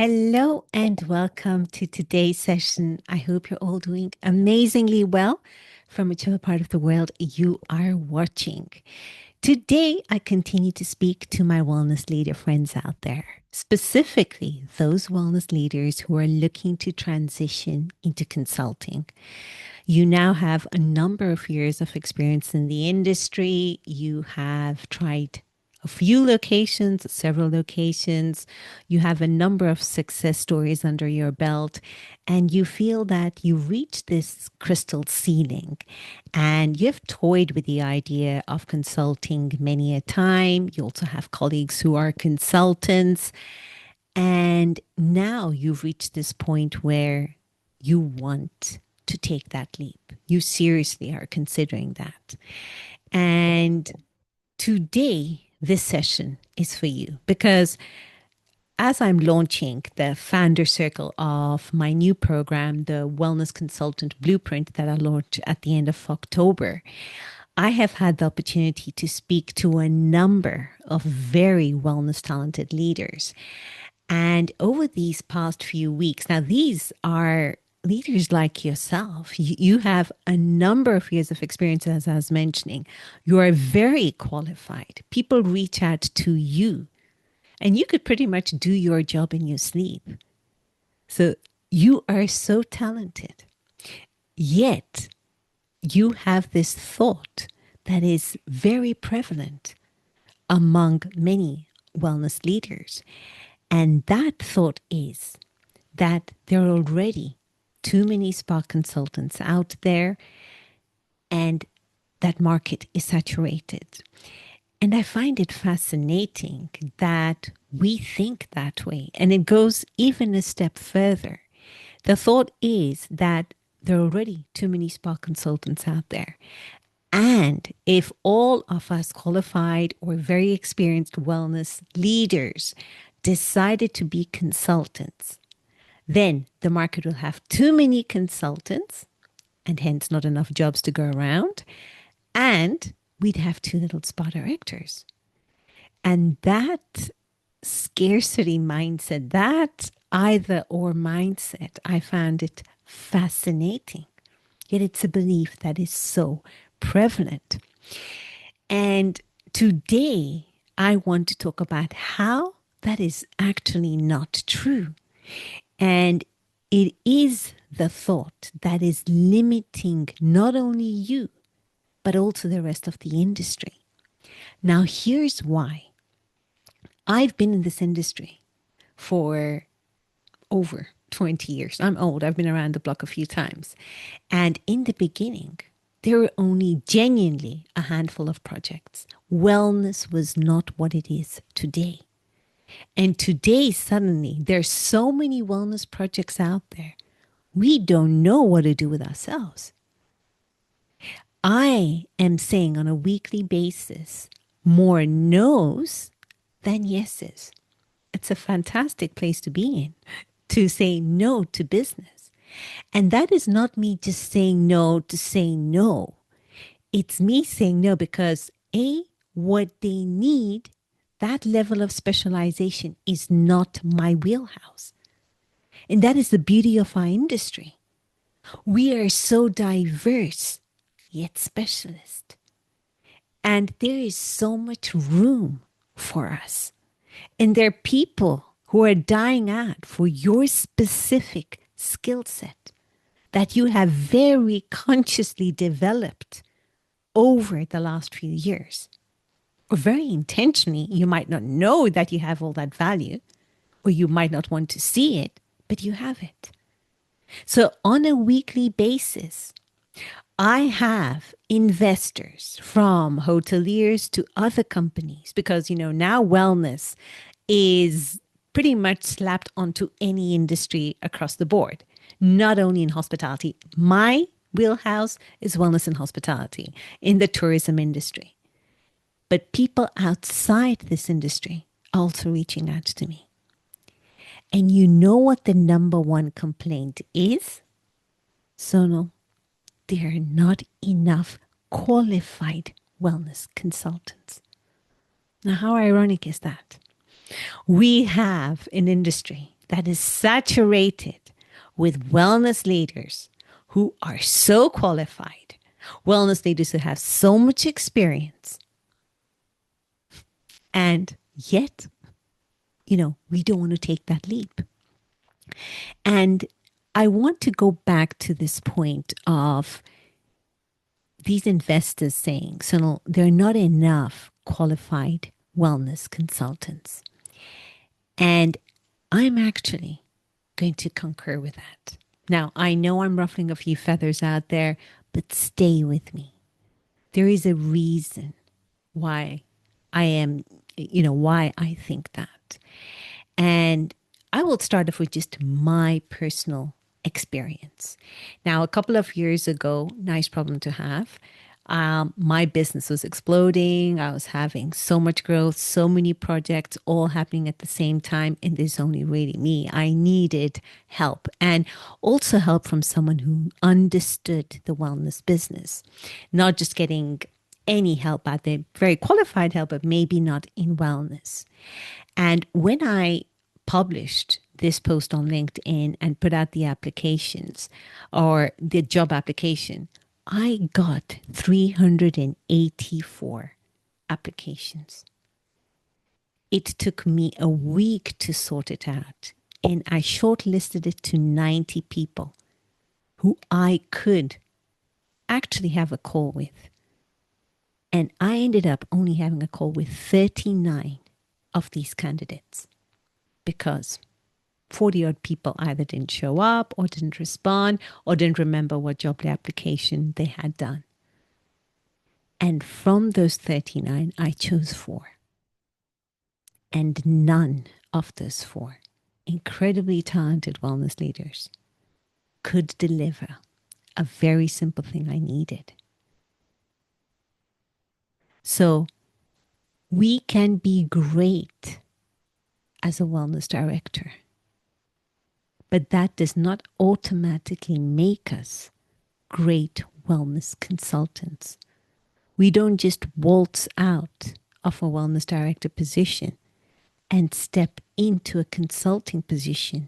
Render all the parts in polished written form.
Hello and welcome to today's session. I hope you're all doing amazingly well from whichever part of the world you are watching. Today, I continue to speak to my wellness leader friends out there, specifically those wellness leaders who are looking to transition into consulting. You now have a number of years of experience in the industry. You have tried a few locations, several locations. You have a number of success stories under your belt, and you feel that you reach this crystal ceiling. And you've toyed with the idea of consulting many a time. You also have colleagues who are consultants. And now you've reached this point where you want to take that leap. You seriously are considering that. And today, this session is for you because as I'm launching the founder circle of my new program, the Wellness Consultant Blueprint that I launched at the end of October, I have had the opportunity to speak to a number of very wellness talented leaders. And over these past few weeks, now these are leaders like yourself. You have a number of years of experience, as I was mentioning. You are very qualified. People reach out to you, and you could pretty much do your job in your sleep. So you are so talented. Yet you have this thought that is very prevalent among many wellness leaders. And that thought is that there are already too many spa consultants out there and that market is saturated. And I find it fascinating that we think that way. And it goes even a step further. The thought is that there are already too many spa consultants out there. And if all of us qualified or very experienced wellness leaders decided to be consultants, then the market will have too many consultants and hence not enough jobs to go around. And we'd have too little spa directors. And that scarcity mindset, that either or mindset, I found it fascinating. Yet it's a belief that is so prevalent. And today, I want to talk about how that is actually not true. And it is the thought that is limiting not only you, but also the rest of the industry. Now, here's why. I've been in this industry for over 20 years. I'm old. I've been around the block a few times. And in the beginning, there were only genuinely a handful of projects. Wellness was not what it is today. And today, suddenly, there's so many wellness projects out there. We don't know what to do with ourselves. I am saying on a weekly basis, more no's than yeses. It's a fantastic place to be in, to say no to business. And that is not me just saying no to say no. It's me saying no because A, what they need, that level of specialization is not my wheelhouse. And that is the beauty of our industry. We are so diverse, yet specialist. And there is so much room for us. And there are people who are dying out for your specific skill set that you have very consciously developed over the last few years. Or very intentionally, you might not know that you have all that value, or you might not want to see it, but you have it. So on a weekly basis, I have investors from hoteliers to other companies because, now wellness is pretty much slapped onto any industry across the board, not only in hospitality. My wheelhouse is wellness and hospitality in the tourism industry. But people outside this industry are also reaching out to me. And you know what the number one complaint is? Sonal, there are not enough qualified wellness consultants. Now, how ironic is that? We have an industry that is saturated with wellness leaders who are so qualified, wellness leaders who have so much experience, and yet, we don't want to take that leap. And I want to go back to this point of these investors saying, Sonal, there are not enough qualified wellness consultants. And I'm actually going to concur with that. Now, I know I'm ruffling a few feathers out there, but stay with me. There is a reason why I am, why I think that. And I will start off with just my personal experience. Now, a couple of years ago, nice problem to have. My business was exploding. I was having so much growth, so many projects all happening at the same time. And there's only really me. I needed help, and also help from someone who understood the wellness business, not just getting any help out there, very qualified help, but maybe not in wellness. And when I published this post on LinkedIn and put out the applications or the job application, I got 384 applications. It took me a week to sort it out, and I shortlisted it to 90 people who I could actually have a call with. And I ended up only having a call with 39 of these candidates because 40 odd people either didn't show up or didn't respond or didn't remember what job application they had done. And from those 39, I chose 4. And none of those 4 incredibly talented wellness leaders could deliver a very simple thing I needed. So we can be great as a wellness director, but that does not automatically make us great wellness consultants. We don't just waltz out of a wellness director position and step into a consulting position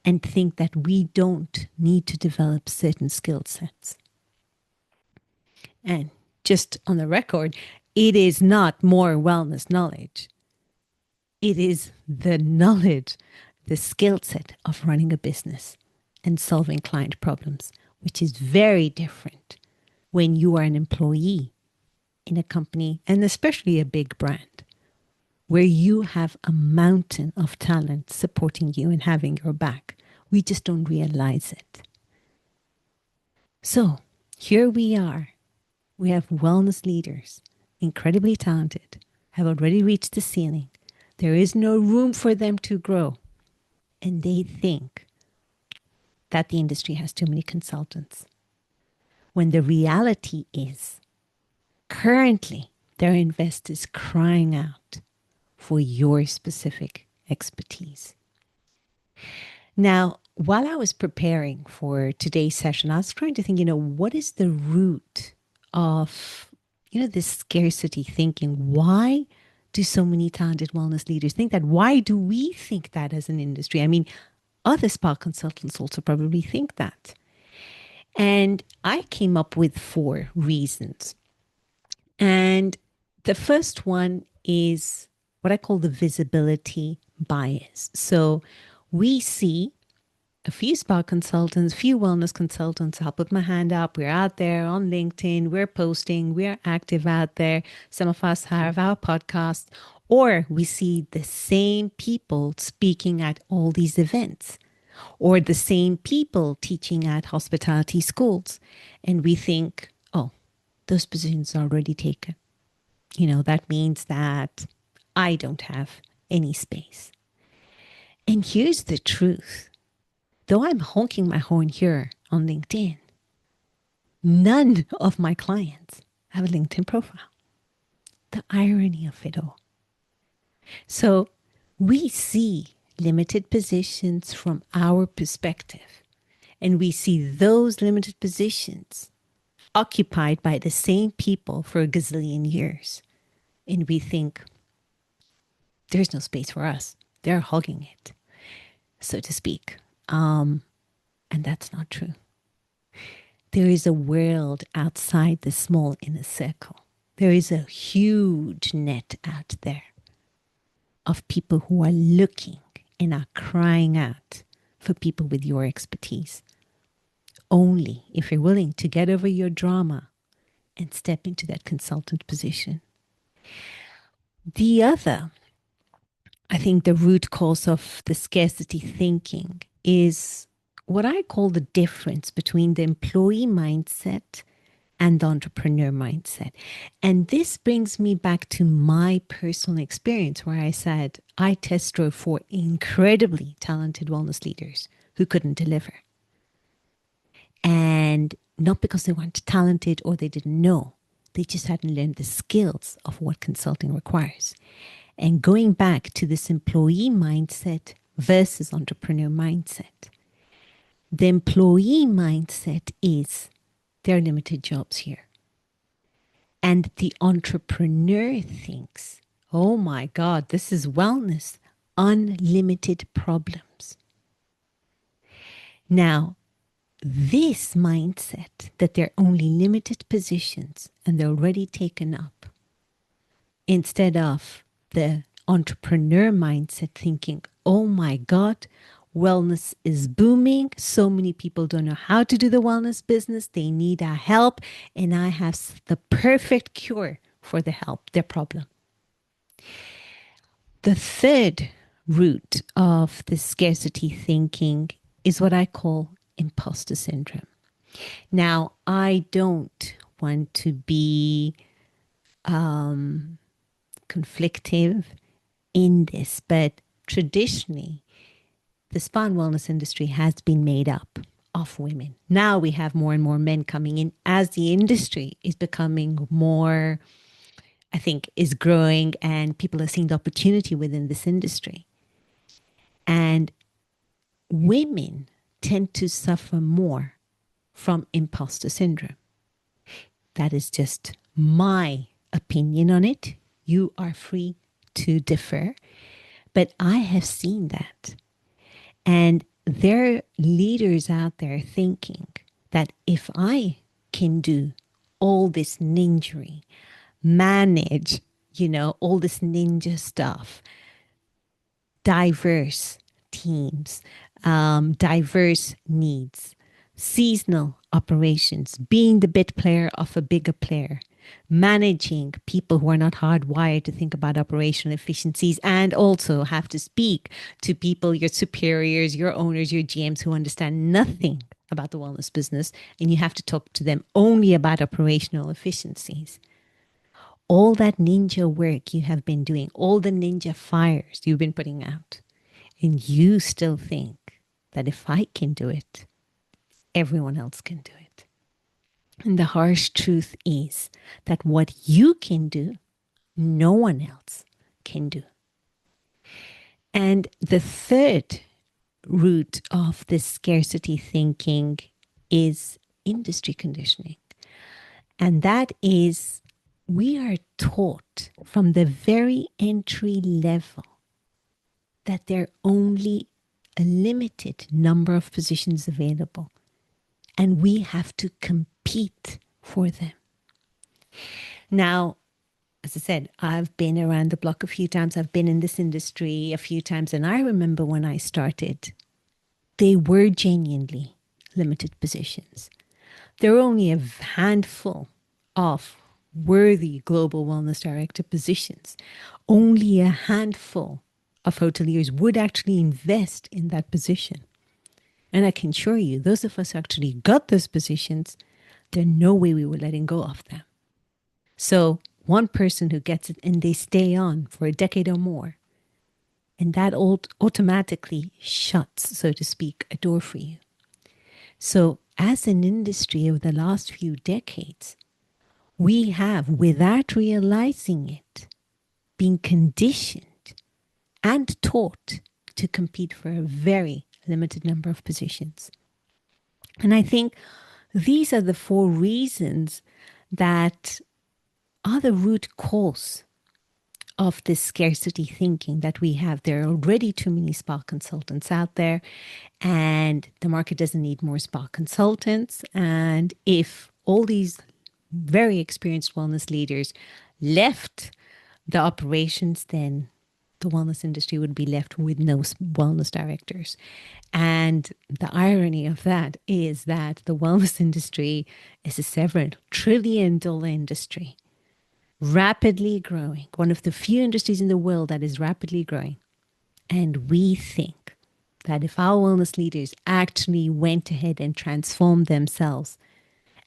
and think that we don't need to develop certain skill sets. And just on the record, it is not more wellness knowledge. It is the knowledge, the skill set of running a business and solving client problems, which is very different when you are an employee in a company, and especially a big brand, where you have a mountain of talent supporting you and having your back. We just don't realize it. So here we are. We have wellness leaders, incredibly talented, have already reached the ceiling. There is no room for them to grow. And they think that the industry has too many consultants. When the reality is, currently, there are investors crying out for your specific expertise. Now, while I was preparing for today's session, I was trying to think, what is the root of, this scarcity thinking? Why do so many talented wellness leaders think that? Why do we think that as an industry? I mean, other spa consultants also probably think that. And I came up with 4 reasons. And the first one is what I call the visibility bias. So we see a few spa consultants, few wellness consultants. I'll put my hand up. We're out there on LinkedIn. We're posting. We're active out there. Some of us have our podcast. Or we see the same people speaking at all these events, or the same people teaching at hospitality schools. And we think, oh, those positions are already taken. That means that I don't have any space. And here's the truth. Though I'm honking my horn here on LinkedIn, none of my clients have a LinkedIn profile. The irony of it all. So we see limited positions from our perspective, and we see those limited positions occupied by the same people for a gazillion years. And we think, there's no space for us. They're hogging it. so to speak. And that's not true. There is a world outside the small inner circle. There is a huge net out there of people who are looking and are crying out for people with your expertise. Only if you're willing to get over your drama and step into that consultant position. The other, I think the root cause of the scarcity thinking is what I call the difference between the employee mindset and the entrepreneur mindset. And this brings me back to my personal experience where I said I test drove for incredibly talented wellness leaders who couldn't deliver. And not because they weren't talented or they didn't know, they just hadn't learned the skills of what consulting requires. And going back to this employee mindset versus entrepreneur mindset, the employee mindset is there are limited jobs here. And the entrepreneur thinks, oh my God, this is wellness, unlimited problems. Now, this mindset that there are only limited positions and they're already taken up, instead of the entrepreneur mindset thinking, oh my God, wellness is booming. So many people don't know how to do the wellness business. They need our help. And I have the perfect cure for their problem. The third root of the scarcity thinking is what I call imposter syndrome. Now, I don't want to be conflictive in this, but traditionally, the spa and wellness industry has been made up of women. Now we have more and more men coming in as the industry is becoming more, I think, is growing and people are seeing the opportunity within this industry. And women tend to suffer more from imposter syndrome. That is just my opinion on it. You are free to differ, but I have seen that. And there are leaders out there thinking that if I can do all this ninjery, manage, all this ninja stuff, diverse teams, diverse needs, seasonal operations, being the bit player of a bigger player, managing people who are not hardwired to think about operational efficiencies and also have to speak to people, your superiors, your owners, your GMs who understand nothing about the wellness business, and you have to talk to them only about operational efficiencies. All that ninja work you have been doing, all the ninja fires you've been putting out, and you still think that if I can do it, everyone else can do it. And the harsh truth is that what you can do, no one else can do. And the third root of this scarcity thinking is industry conditioning. And that is, we are taught from the very entry level that there are only a limited number of positions available. And we have to compete for them. Now, as I said, I've been around the block a few times. I've been in this industry a few times. And I remember when I started, they were genuinely limited positions. There were only a handful of worthy global wellness director positions. Only a handful of hoteliers would actually invest in that position. And I can assure you, those of us who actually got those positions, there's no way we were letting go of them. So one person who gets it and they stay on for a decade or more, and that automatically shuts, so to speak, a door for you. So as an industry over the last few decades, we have, without realizing it, been conditioned and taught to compete for a very limited number of positions. And I think these are the four reasons that are the root cause of this scarcity thinking that we have. There are already too many spa consultants out there, and the market doesn't need more spa consultants. And if all these very experienced wellness leaders left the operations, then the wellness industry would be left with no wellness directors. And the irony of that is that the wellness industry is a several $1 trillion industry, rapidly growing, one of the few industries in the world that is rapidly growing. And we think that if our wellness leaders actually went ahead and transformed themselves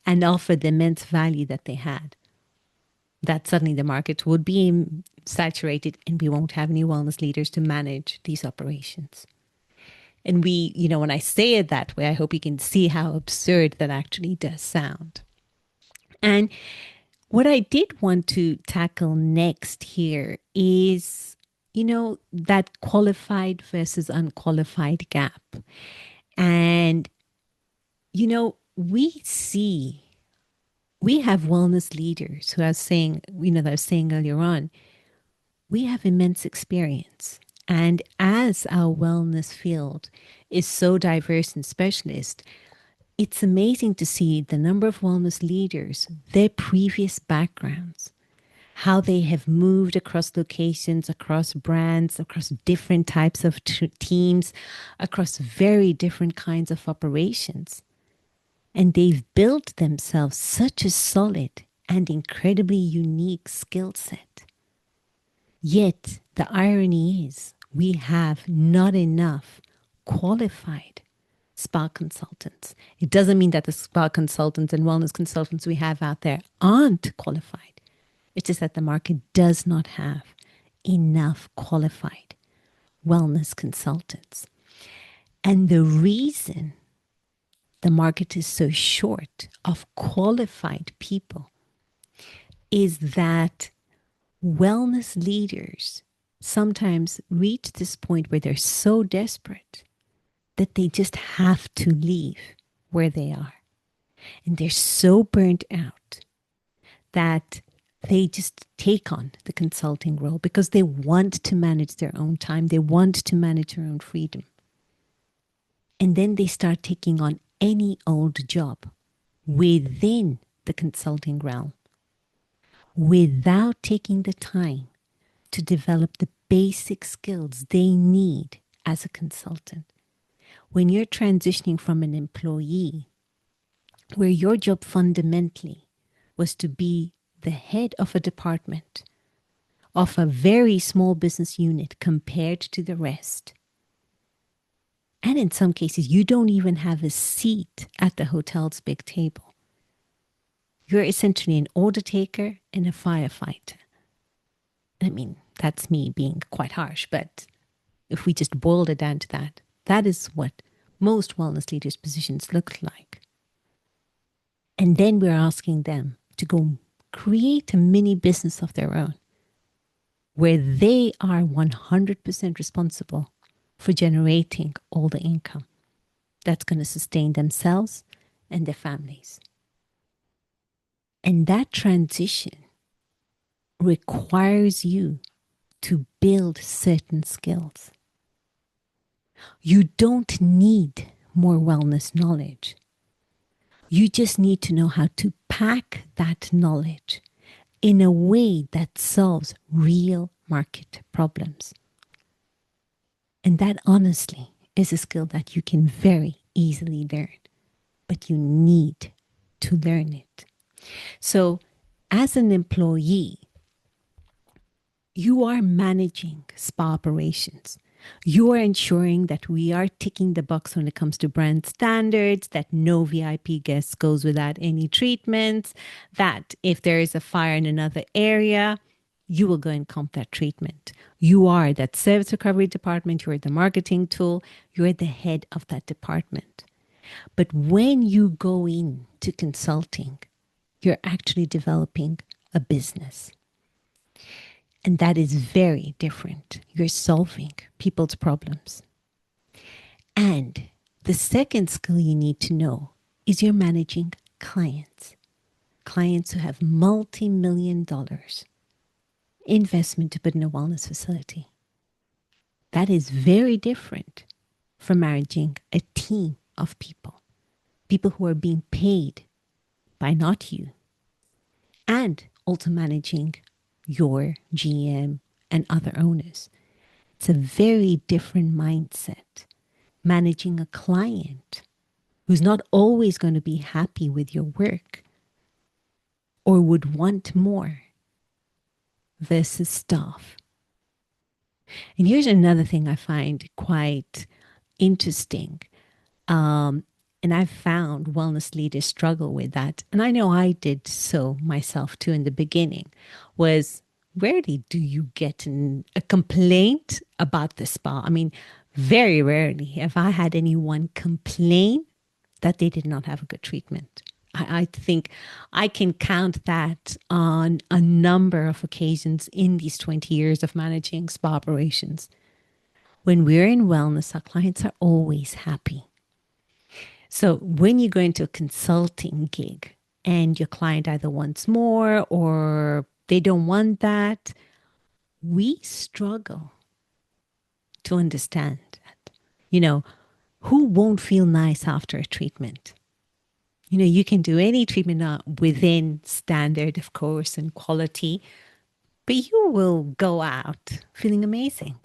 and offered the immense value that they had, that suddenly the market would be saturated and we won't have any wellness leaders to manage these operations. And we, when I say it that way, I hope you can see how absurd that actually does sound. And what I did want to tackle next here is, that qualified versus unqualified gap. And, we have wellness leaders who are saying, that I was saying earlier on, we have immense experience. And as our wellness field is so diverse and specialist, it's amazing to see the number of wellness leaders, their previous backgrounds, how they have moved across locations, across brands, across different types of teams, across very different kinds of operations. And they've built themselves such a solid and incredibly unique skill set. Yet the irony is we have not enough qualified spa consultants. It doesn't mean that the spa consultants and wellness consultants we have out there aren't qualified. It's just that the market does not have enough qualified wellness consultants. And the reason the market is so short of qualified people is that wellness leaders sometimes reach this point where they're so desperate that they just have to leave where they are. And they're so burnt out that they just take on the consulting role because they want to manage their own time. They want to manage their own freedom. And then they start taking on any old job within the consulting realm without taking the time to develop the basic skills they need as a consultant. When you're transitioning from an employee, where your job fundamentally was to be the head of a department, of a very small business unit compared to the rest, and in some cases, you don't even have a seat at the hotel's big table. You're essentially an order taker and a firefighter. I mean, that's me being quite harsh, but if we just boiled it down to that, that is what most wellness leaders' positions look like. And then we're asking them to go create a mini business of their own, where they are 100% responsible for generating all the income that's going to sustain themselves and their families. And that transition requires you to build certain skills. You don't need more wellness knowledge. You just need to know how to pack that knowledge in a way that solves real market problems. And that honestly is a skill that you can very easily learn, but you need to learn it. So as an employee, you are managing spa operations. You are ensuring that we are ticking the box when it comes to brand standards, that no VIP guest goes without any treatments, that if there is a fire in another area, you will go and comp that treatment. You are that service recovery department. You're the marketing tool. You're the head of that department. But when you go into consulting, you're actually developing a business. And that is very different. You're solving people's problems. And the second skill you need to know is you're managing clients. Clients who have multi-million dollars investment to put in a wellness facility. That is very different from managing a team of people who are being paid by not you, and also managing your GM and other owners. It's a very different mindset. Managing a client who's not always going to be happy with your work or would want more versus staff. And here's another thing I find quite interesting. And I've found wellness leaders struggle with that. And I know I did so myself too in the beginning, was rarely do you get a complaint about the spa. I mean, very rarely have I had anyone complain that they did not have a good treatment. I think I can count that on a number of occasions in these 20 years of managing spa operations. When we're in wellness, our clients are always happy. So when you go into a consulting gig and your client either wants more or they don't want that, we struggle to understand that. You know, who won't feel nice after a treatment? You know, you can do any treatment within standard, of course, and quality, but you will go out feeling amazing.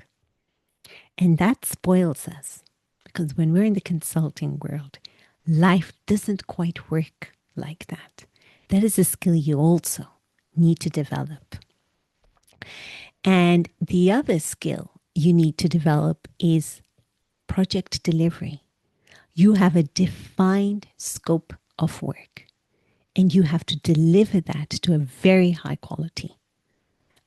And that spoils us because when we're in the consulting world, life doesn't quite work like that. That is a skill you also need to develop. And the other skill you need to develop is project delivery. You have a defined scope of work and you have to deliver that to a very high quality,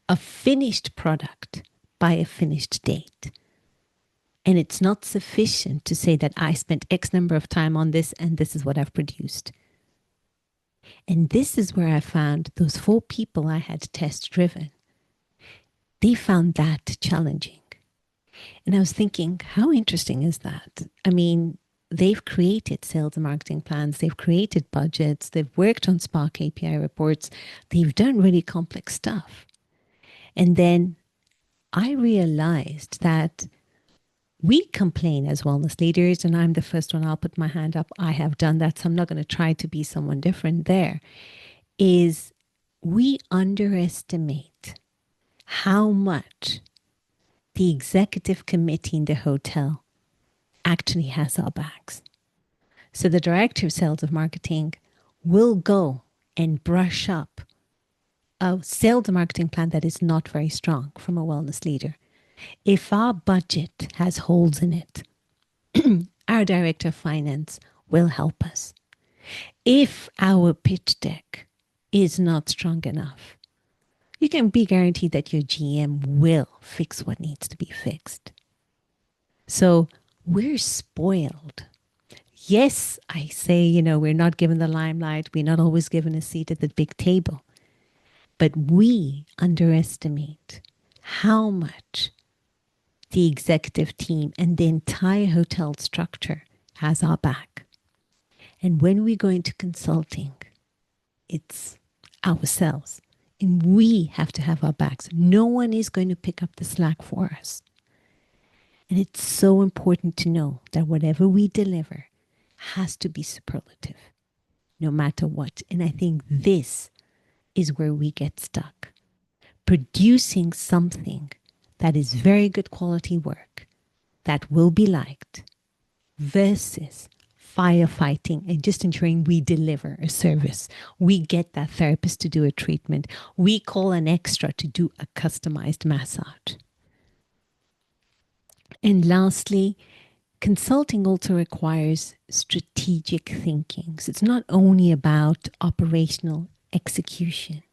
a finished product by a finished date. And it's not sufficient to say that I spent X number of time on this and this is what I've produced. And this is where I found those 4 people I had test driven. They found that challenging. And I was thinking, how interesting is that? I mean, they've created sales and marketing plans, they've created budgets, they've worked on SPA KPI reports, they've done really complex stuff. And then I realized that we complain as wellness leaders, and I'm the first one, I'll put my hand up. I have done that, so I'm not going to try to be someone different there. Is we underestimate how much the executive committee in the hotel actually has our backs. So the director of sales of marketing will go and brush up a sales and marketing plan that is not very strong from a wellness leader. If our budget has holes in it, our director of finance will help us. If our pitch deck is not strong enough, you can be guaranteed that your GM will fix what needs to be fixed. So we're spoiled. Yes, I say, we're not given the limelight. We're not always given a seat at the big table. But we underestimate how much the executive team and the entire hotel structure has our back. And when we go into consulting, it's ourselves. And we have to have our backs. No one is going to pick up the slack for us. And it's so important to know that whatever we deliver has to be superlative, no matter what. And I think this is where we get stuck. Producing something that is very good quality work that will be liked versus firefighting and just ensuring we deliver a service. We get that therapist to do a treatment. We call an extra to do a customized massage. And lastly, consulting also requires strategic thinking. So it's not only about operational execution.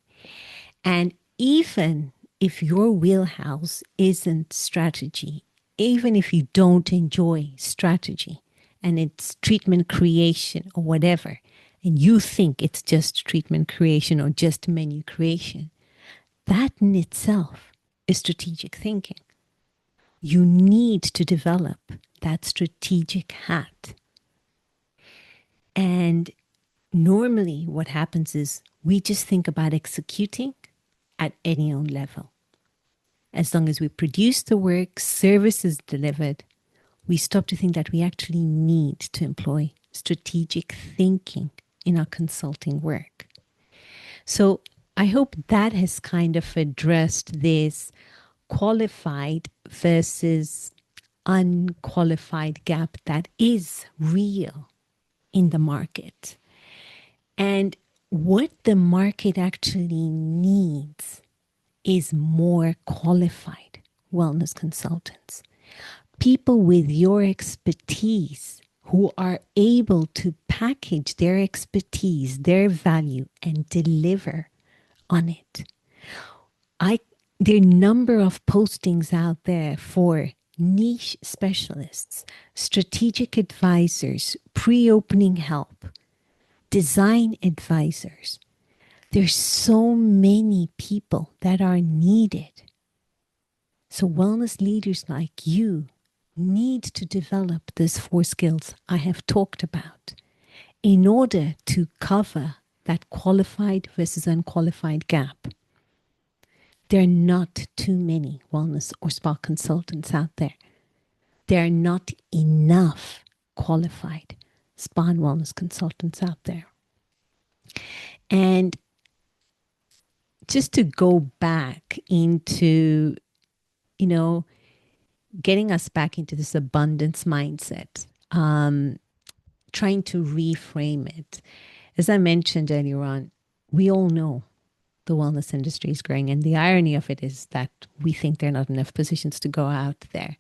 And even if your wheelhouse isn't strategy, even if you don't enjoy strategy and it's treatment creation or whatever, and you think it's just treatment creation or just menu creation, that in itself is strategic thinking. You need to develop that strategic hat. And normally what happens is we just think about executing at any own level. As long as we produce the work, services delivered, we stop to think that we actually need to employ strategic thinking in our consulting work. So I hope that has kind of addressed this qualified versus unqualified gap that is real in the market. And what the market actually needs is more qualified wellness consultants, people with your expertise who are able to package their expertise, their value, and deliver on it. There are a number of postings out there for niche specialists, strategic advisors, pre-opening help, design advisors. There's so many people that are needed. So wellness leaders like you need to develop these 4 skills I have talked about in order to cover that qualified versus unqualified gap. There are not too many wellness or spa consultants out there. There are not enough qualified spa and wellness consultants out there. And just to go back into, getting us back into this abundance mindset, trying to reframe it. As I mentioned earlier on, we all know the wellness industry is growing. And the irony of it is that we think there are not enough positions to go out there.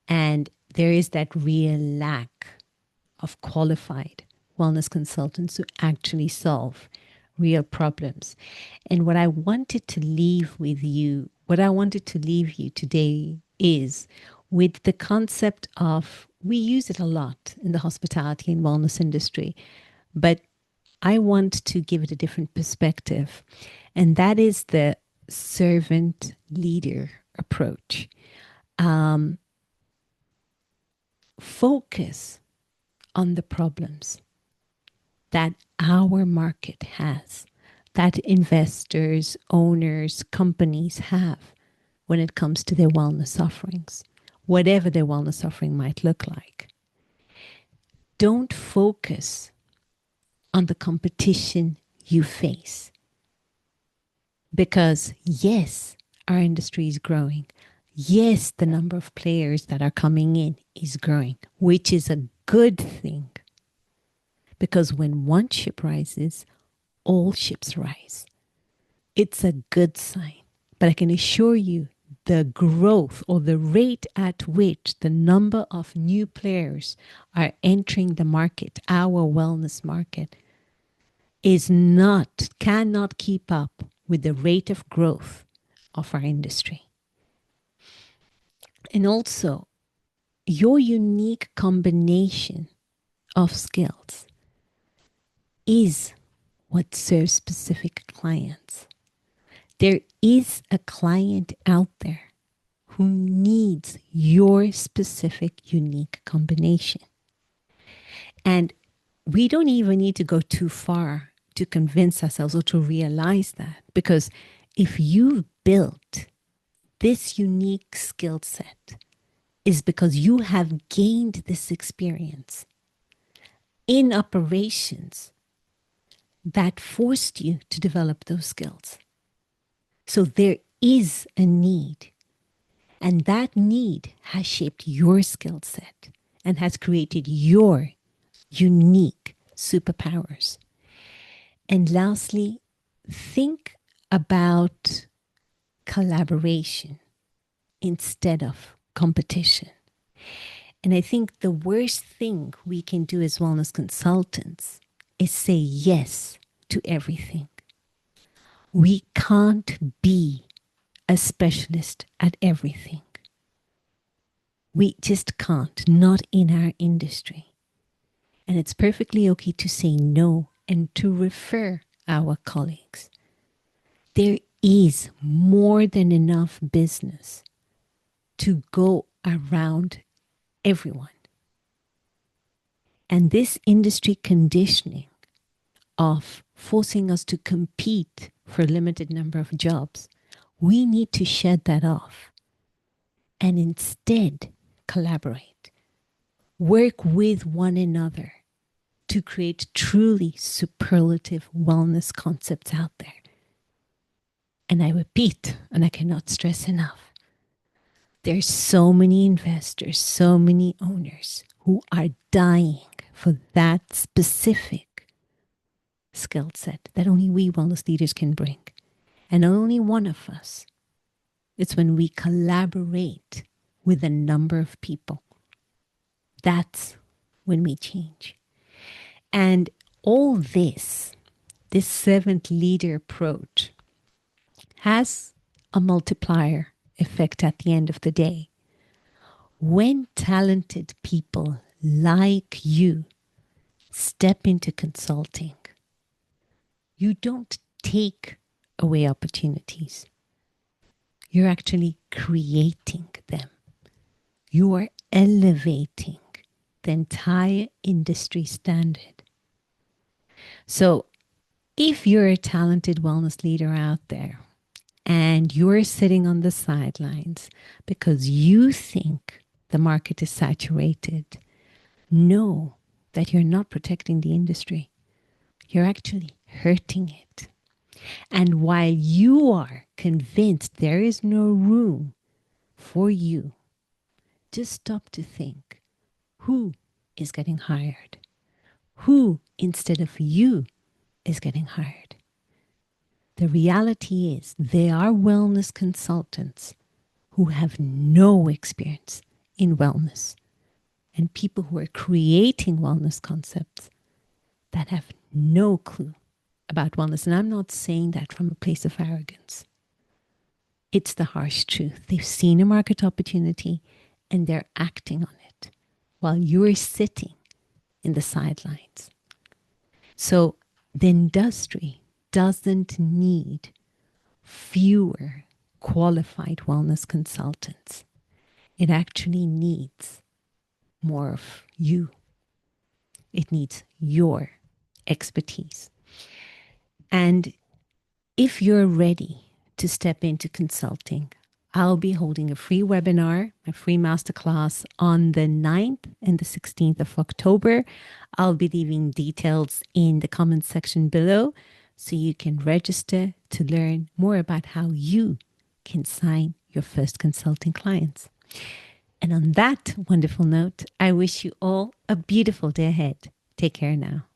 And there is that real lack of qualified wellness consultants who actually solve real problems. And what I wanted to leave you today is with the concept of, we use it a lot in the hospitality and wellness industry, but I want to give it a different perspective. And that is the servant leader approach. Focus on the problems that our market has, that investors, owners, companies have when it comes to their wellness offerings, whatever their wellness offering might look like. Don't focus on the competition you face. Because yes, our industry is growing. Yes, the number of players that are coming in is growing, which is a good thing. Because when one ship rises, all ships rise. It's a good sign. But I can assure you, the growth or the rate at which the number of new players are entering the market, our wellness market, cannot keep up with the rate of growth of our industry. And also, your unique combination of skills is what serves specific clients. There is a client out there who needs your specific unique combination. And we don't even need to go too far to convince ourselves or to realize that, because if you've built this unique skill set, is because you have gained this experience in operations that forced you to develop those skills. So there is a need, and that need has shaped your skill set and has created your unique superpowers. And lastly, think about collaboration instead of competition. And I think the worst thing we can do as wellness consultants is say yes to everything. We can't be a specialist at everything. We just can't, not in our industry. And it's perfectly okay to say no and to refer our colleagues. There is more than enough business to go around everyone. And this industry conditioning of forcing us to compete for a limited number of jobs, we need to shed that off and instead collaborate, work with one another to create truly superlative wellness concepts out there. And I repeat, and I cannot stress enough, there's so many investors, so many owners who are dying for that specific skill set that only we wellness leaders can bring. And only one of us. It's when we collaborate with a number of people. That's when we change. And all this servant leader approach has a multiplier effect at the end of the day. When talented people like you step into consulting, you don't take away opportunities. You're actually creating them. You are elevating the entire industry standard. So if you're a talented wellness leader out there and you're sitting on the sidelines because you think the market is saturated, know that you're not protecting the industry. You're actually hurting it. And while you are convinced there is no room for you, just stop to think, who is getting hired? Who, instead of you, is getting hired? The reality is there are wellness consultants who have no experience in wellness and people who are creating wellness concepts that have no clue about wellness. And I'm not saying that from a place of arrogance. It's the harsh truth. They've seen a market opportunity and they're acting on it while you're sitting in the sidelines. So the industry doesn't need fewer qualified wellness consultants. It actually needs more of you. It needs your expertise. And if you're ready to step into consulting, I'll be holding a free webinar, a free masterclass on the 9th and the 16th of October. I'll be leaving details in the comments section below so you can register to learn more about how you can sign your first consulting clients. And on that wonderful note, I wish you all a beautiful day ahead. Take care now.